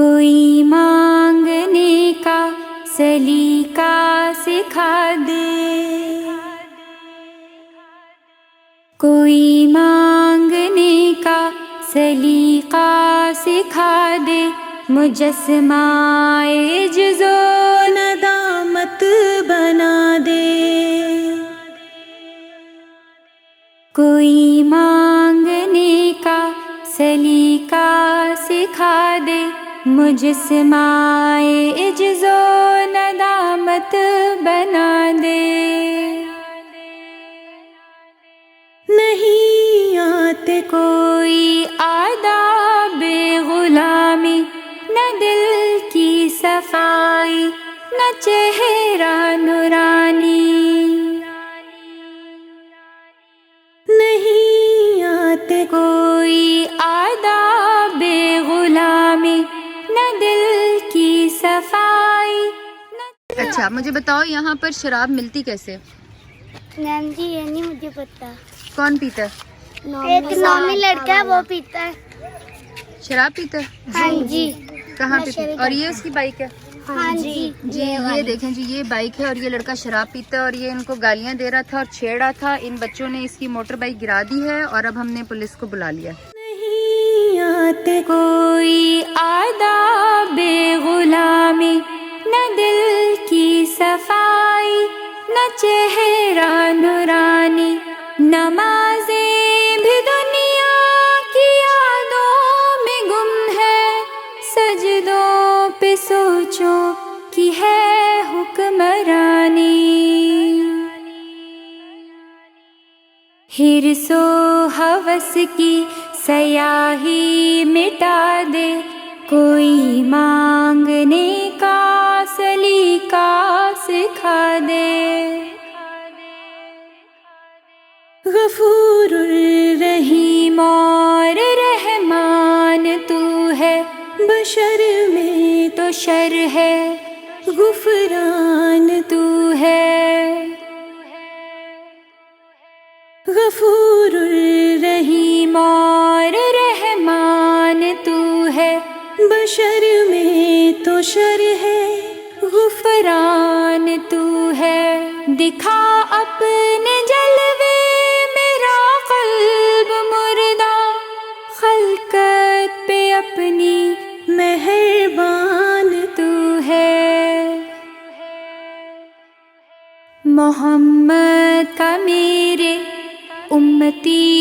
کوئی مانگنے کا سلیقہ سکھا دے، کوئی مانگنے کا سلیقہ سکھا دے، مجسمہ عجز و ندامت بنا دے۔ کوئی مانگنے کا سلیقہ سکھا دے، مجسمہ عجز و ندامت بنا دے۔ نہیں آتے کوئی آداب غلامی، نہ دل کی صفائی، نہ چہرہ نورانی۔ نہیں آتے کوئی آداب غلامی، نہ دل کی صفائی۔ اچھا مجھے بتاؤ یہاں پر شراب ملتی کیسے؟ میم جی یہ نہیں مجھے پتا۔ کون پیتا ہے؟ ایک نامی لڑکا ہے وہ پیتا ہے۔ شراب پیتا ہے؟ ہاں جی۔ کہاں پیتا ہے؟ اور یہ اس کی بائک ہے؟ ہاں جی۔ جی یہ دیکھیں جی، یہ بائک ہے اور یہ لڑکا شراب پیتا ہے اور یہ ان کو گالیاں دے رہا تھا اور چھیڑ رہا تھا۔ ان بچوں نے اس کی موٹر بائک گرا دی ہے اور اب ہم نے پولیس کو بلا لیا۔ نہیں آتے کوئی آداب غلامی، نہ دل کی صفائی، نہ چہرہ نورانی۔ نمازیں بھی دنیا کی یادوں میں گم ہے، سجدوں پہ سوچوں کی ہے حکمرانی۔ حرص و ہوس کی سیاہی مٹا دے، کوئی مانگنے کا سلیقہ سکھا دے۔ غفور الرحیم اور رحمان تو ہے، بشر میں تو شر ہے، غفران تو ہے۔ غفور الرحیم اور رحمان تو ہے، بشر میں تو شر ہے، غفران تو ہے۔ دکھا اپنے جلوے میرا قلب مردہ، خلقت پہ اپنی مہربان تو ہے۔ محمد کا میرے امتی